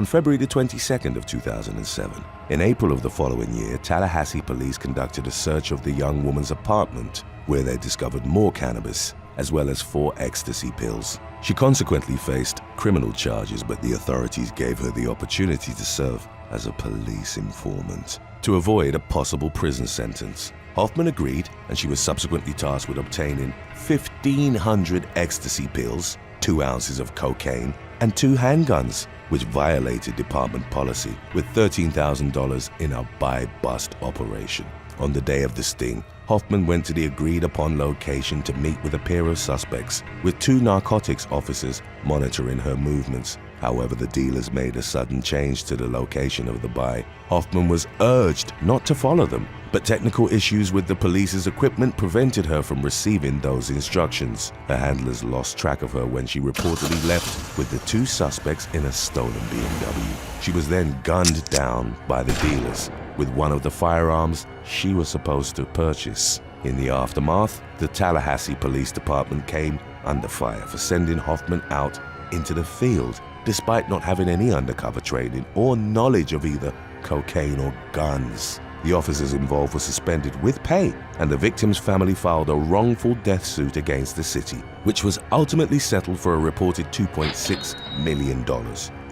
February the 22nd of 2007. In April of the following year, Tallahassee police conducted a search of the young woman's apartment, where they discovered more cannabis, as well as 4 ecstasy pills. She consequently faced criminal charges, but the authorities gave her the opportunity to serve as a police informant to avoid a possible prison sentence. Hoffman agreed, and she was subsequently tasked with obtaining 1,500 ecstasy pills, 2 ounces of cocaine, and 2 handguns, which violated department policy, with $13,000 in a buy-bust operation. On the day of the sting, Hoffman went to the agreed-upon location to meet with a pair of suspects, with 2 narcotics officers monitoring her movements. However, the dealers made a sudden change to the location of the buy. Hoffman was urged not to follow them, but technical issues with the police's equipment prevented her from receiving those instructions. Her handlers lost track of her when she reportedly left with the 2 suspects in a stolen BMW. She was then gunned down by the dealers with one of the firearms she was supposed to purchase. In the aftermath, the Tallahassee Police Department came under fire for sending Hoffman out into the field, despite not having any undercover training or knowledge of either cocaine or guns. The officers involved were suspended with pay, and the victim's family filed a wrongful death suit against the city, which was ultimately settled for a reported $2.6 million.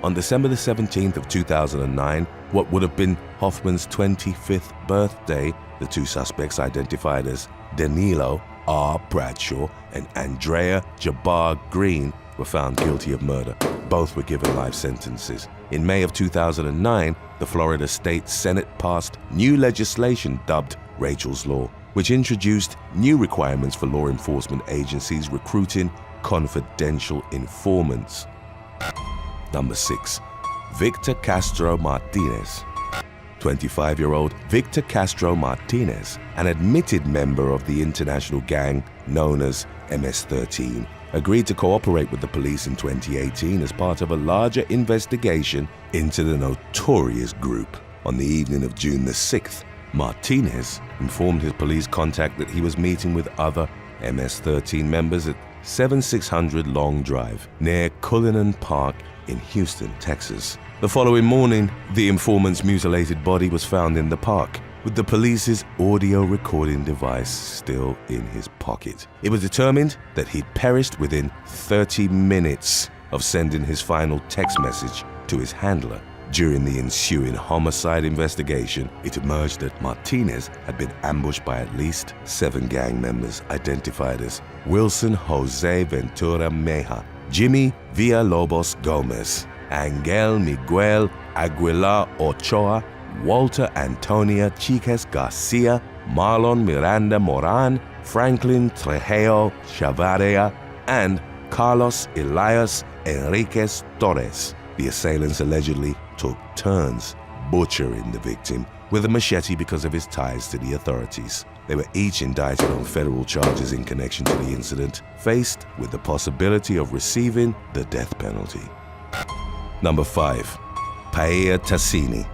On December the 17th of 2009, what would have been Hoffman's 25th birthday, the 2 suspects identified as Danilo R. Bradshaw and Andrea Jabbar Green were found guilty of murder. Both were given life sentences. In May of 2009, the Florida State Senate passed new legislation dubbed Rachel's Law, which introduced new requirements for law enforcement agencies recruiting confidential informants. Number 6. Victor Castro Martinez. 25-year-old Victor Castro Martinez, an admitted member of the international gang known as MS-13, agreed to cooperate with the police in 2018 as part of a larger investigation into the notorious group. On the evening of June the 6th, Martinez informed his police contact that he was meeting with other MS-13 members at 7600 Long Drive near Cullinan Park in Houston, Texas. The following morning, the informant's mutilated body was found in the park, with the police's audio recording device still in his pocket. It was determined that he'd perished within 30 minutes of sending his final text message to his handler. During the ensuing homicide investigation, it emerged that Martinez had been ambushed by at least 7 gang members identified as Wilson Jose Ventura Meja, Jimmy Villalobos Gomez, Angel Miguel Aguilar Ochoa, Walter Antonia Chiques Garcia, Marlon Miranda Moran, Franklin Trejo Chavarria, and Carlos Elias Enriquez Torres. The assailants allegedly took turns butchering the victim with a machete because of his ties to the authorities. They were each indicted on federal charges in connection to the incident, faced with the possibility of receiving the death penalty. Number 5. Paella Tassini.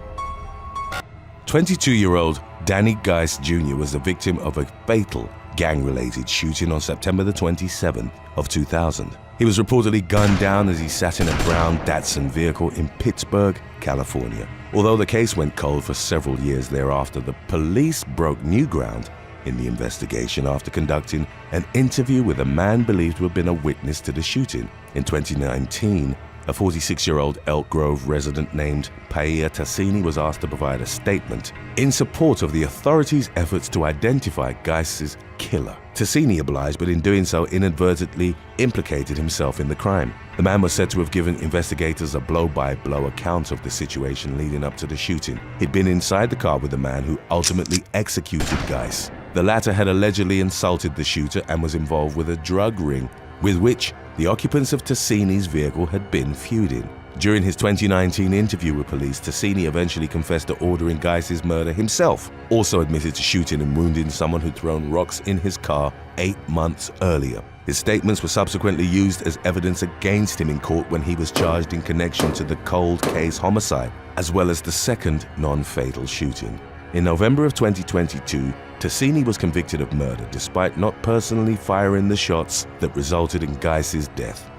22-year-old Danny Geist Jr. was the victim of a fatal gang-related shooting on September the 27th of 2000. He was reportedly gunned down as he sat in a brown Datsun vehicle in Pittsburgh, California. Although the case went cold for several years thereafter, the police broke new ground in the investigation after conducting an interview with a man believed to have been a witness to the shooting. In 2019, a 46-year-old Elk Grove resident named Paella Tassini was asked to provide a statement in support of the authorities' efforts to identify Geist's killer. Tassini obliged, but in doing so inadvertently implicated himself in the crime. The man was said to have given investigators a blow-by-blow account of the situation leading up to the shooting. He'd been inside the car with the man who ultimately executed Geist. The latter had allegedly insulted the shooter and was involved with a drug ring with which the occupants of Tassini's vehicle had been feuding. During his 2019 interview with police, Tassini eventually confessed to ordering Geist's murder himself, also admitted to shooting and wounding someone who'd thrown rocks in his car 8 months earlier. His statements were subsequently used as evidence against him in court when he was charged in connection to the cold case homicide, as well as the second non-fatal shooting. In November of 2022, Tassini was convicted of murder despite not personally firing the shots that resulted in Geist's death.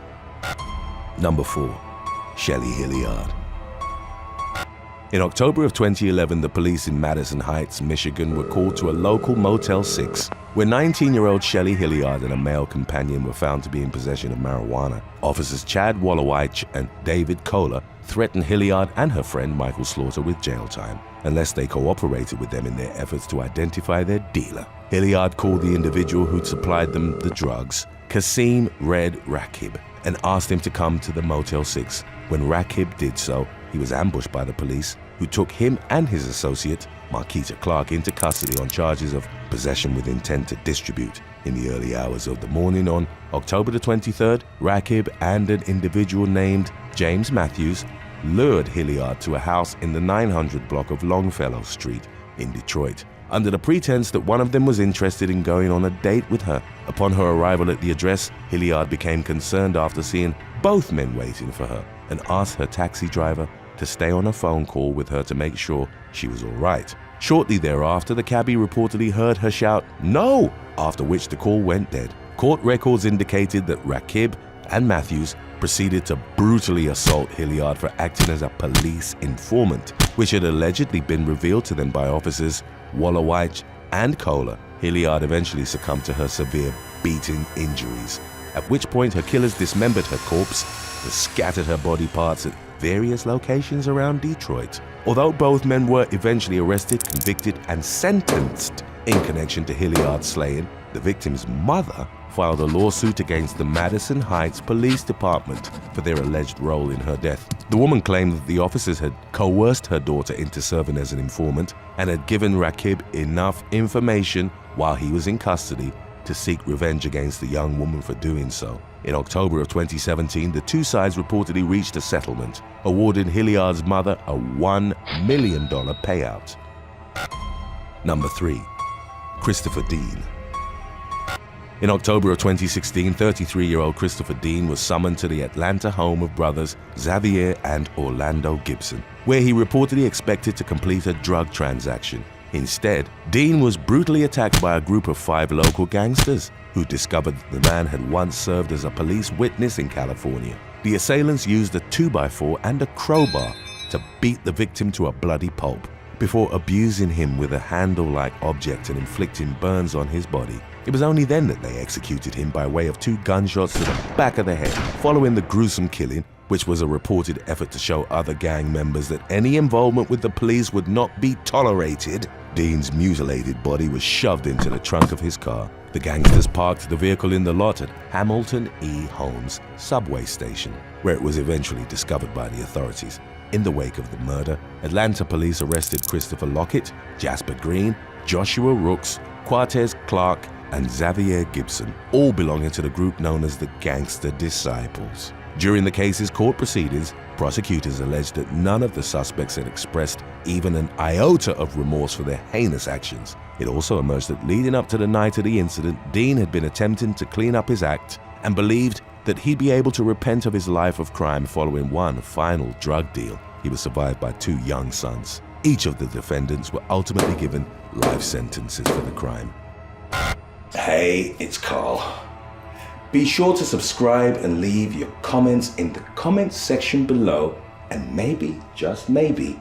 Number 4. Shelley Hilliard. In October of 2011, the police in Madison Heights, Michigan were called to a local Motel 6, where 19-year-old Shelley Hilliard and a male companion were found to be in possession of marijuana. Officers Chad Wallowich and David Kohler threatened Hilliard and her friend Michael Slaughter with jail time unless they cooperated with them in their efforts to identify their dealer. Hilliard called the individual who'd supplied them the drugs, Kasim Red Rakib, and asked him to come to the Motel 6. When Rakib did so, he was ambushed by the police, who took him and his associate, Marquita Clark, into custody on charges of possession with intent to distribute. In the early hours of the morning on October the 23rd, Rakib and an individual named James Matthews lured Hilliard to a house in the 900 block of Longfellow Street in Detroit, under the pretense that one of them was interested in going on a date with her. Upon her arrival at the address, Hilliard became concerned after seeing both men waiting for her and asked her taxi driver to stay on a phone call with her to make sure she was all right. Shortly thereafter, the cabbie reportedly heard her shout, "No!" after which the call went dead. Court records indicated that Rakib and Matthews proceeded to brutally assault Hilliard for acting as a police informant, which had allegedly been revealed to them by officers Wallowich and Kohler. Hilliard eventually succumbed to her severe beating injuries, at which point her killers dismembered her corpse and scattered her body parts at various locations around Detroit. Although both men were eventually arrested, convicted, and sentenced in connection to Hilliard's slaying, the victim's mother filed a lawsuit against the Madison Heights Police Department for their alleged role in her death. The woman claimed that the officers had coerced her daughter into serving as an informant and had given Rakib enough information while he was in custody to seek revenge against the young woman for doing so. In October of 2017, the two sides reportedly reached a settlement, awarding Hilliard's mother a $1 million payout. Number 3. Christopher Dean. In October of 2016, 33-year-old Christopher Dean was summoned to the Atlanta home of brothers Xavier and Orlando Gibson, where he reportedly expected to complete a drug transaction. Instead, Dean was brutally attacked by a group of 5 local gangsters who discovered that the man had once served as a police witness in California. The assailants used a 2x4 and a crowbar to beat the victim to a bloody pulp before abusing him with a handle-like object and inflicting burns on his body. It was only then that they executed him by way of 2 gunshots to the back of the head. Following the gruesome killing, which was a reported effort to show other gang members that any involvement with the police would not be tolerated, Dean's mutilated body was shoved into the trunk of his car. The gangsters parked the vehicle in the lot at Hamilton E. Holmes subway station, where it was eventually discovered by the authorities. In the wake of the murder, Atlanta police arrested Christopher Lockett, Jasper Green, Joshua Rooks, Quartez Clark, and Xavier Gibson, all belonging to the group known as the Gangster Disciples. During the case's court proceedings, prosecutors alleged that none of the suspects had expressed even an iota of remorse for their heinous actions. It also emerged that leading up to the night of the incident, Dean had been attempting to clean up his act and believed that he'd be able to repent of his life of crime following one final drug deal. He was survived by 2 young sons. Each of the defendants were ultimately given life sentences for the crime. Hey, it's Carl. Be sure to subscribe and leave your comments in the comments section below, and maybe, just maybe,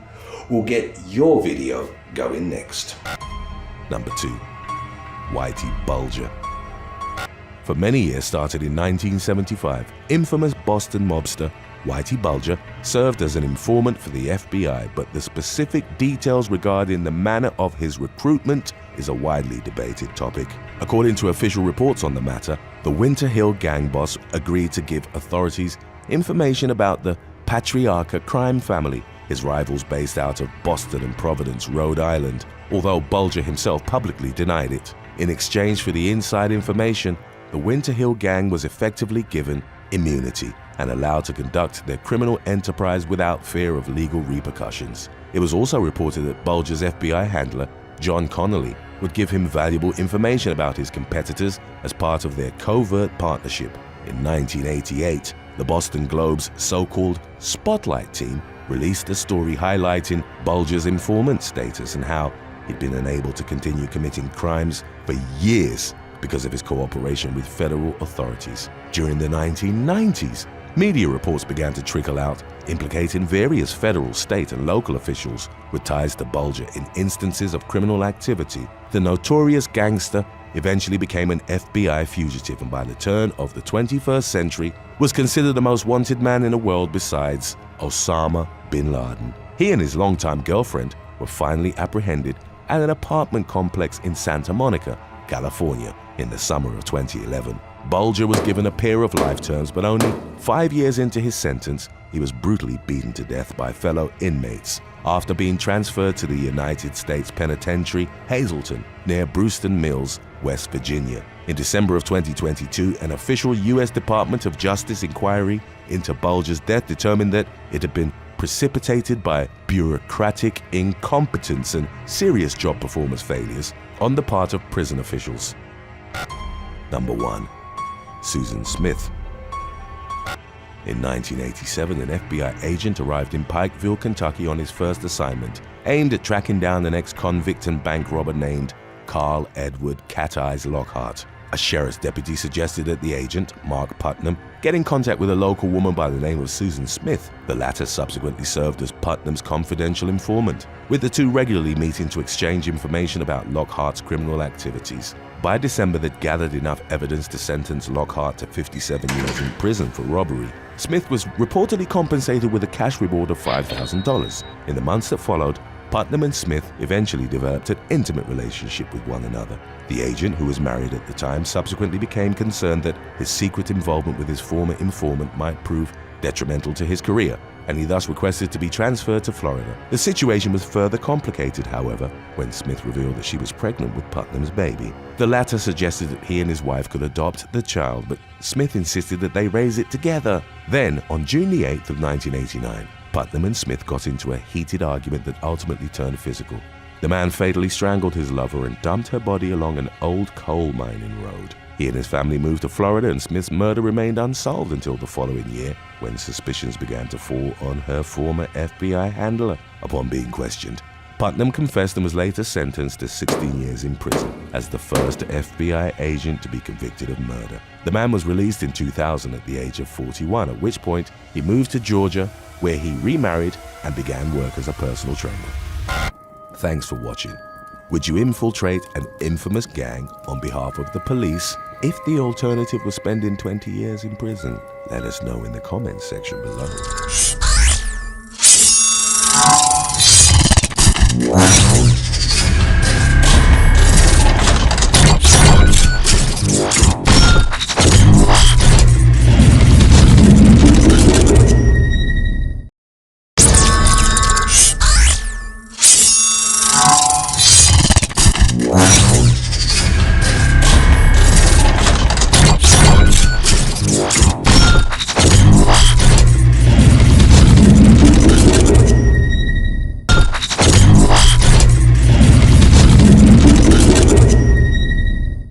we'll get your video going next. Number 2. Whitey Bulger. For many years, started in 1975, infamous Boston mobster Whitey Bulger served as an informant for the FBI, but the specific details regarding the manner of his recruitment is a widely debated topic. According to official reports on the matter, the Winter Hill gang boss agreed to give authorities information about the Patriarca crime family, his rivals based out of Boston and Providence, Rhode Island, although Bulger himself publicly denied it. In exchange for the inside information, the Winter Hill gang was effectively given immunity and allowed to conduct their criminal enterprise without fear of legal repercussions. It was also reported that Bulger's FBI handler, John Connolly, would give him valuable information about his competitors as part of their covert partnership. In 1988, the Boston Globe's so-called Spotlight team released a story highlighting Bulger's informant status and how he'd been unable to continue committing crimes for years because of his cooperation with federal authorities. During the 1990s, Media reports began to trickle out, implicating various federal, state, and local officials with ties to Bulger in instances of criminal activity. The notorious gangster eventually became an FBI fugitive, and by the turn of the 21st century was considered the most wanted man in the world besides Osama bin Laden. He and his longtime girlfriend were finally apprehended at an apartment complex in Santa Monica, California, in the summer of 2011. Bulger was given a pair of life terms, but only 5 years into his sentence, he was brutally beaten to death by fellow inmates after being transferred to the United States Penitentiary, Hazleton, near Brewston Mills, West Virginia. In December of 2022, an official U.S. Department of Justice inquiry into Bulger's death determined that it had been precipitated by bureaucratic incompetence and serious job performance failures on the part of prison officials. Number 1. Susan Smith. In 1987, an FBI agent arrived in Pikeville, Kentucky on his first assignment, aimed at tracking down an ex-convict and bank robber named Carl Edward Cat Eyes Lockhart. A sheriff's deputy suggested that the agent, Mark Putnam, get in contact with a local woman by the name of Susan Smith. The latter subsequently served as Putnam's confidential informant, with the two regularly meeting to exchange information about Lockhart's criminal activities. By December, they'd gathered enough evidence to sentence Lockhart to 57 years in prison for robbery. Smith was reportedly compensated with a cash reward of $5,000. In the months that followed, Putnam and Smith eventually developed an intimate relationship with one another. The agent, who was married at the time, subsequently became concerned that his secret involvement with his former informant might prove detrimental to his career, and he thus requested to be transferred to Florida. The situation was further complicated, however, when Smith revealed that she was pregnant with Putnam's baby. The latter suggested that he and his wife could adopt the child, but Smith insisted that they raise it together. Then, on June the 8th of 1989, Putnam and Smith got into a heated argument that ultimately turned physical. The man fatally strangled his lover and dumped her body along an old coal mining road. He and his family moved to Florida, and Smith's murder remained unsolved until the following year, when suspicions began to fall on her former FBI handler. Upon being questioned, Putnam confessed and was later sentenced to 16 years in prison as the first FBI agent to be convicted of murder. The man was released in 2000 at the age of 41, at which point he moved to Georgia, where he remarried and began work as a personal trainer. Thanks for watching. Would you infiltrate an infamous gang on behalf of the police if the alternative was spending 20 years in prison? Let us know in the comments section below.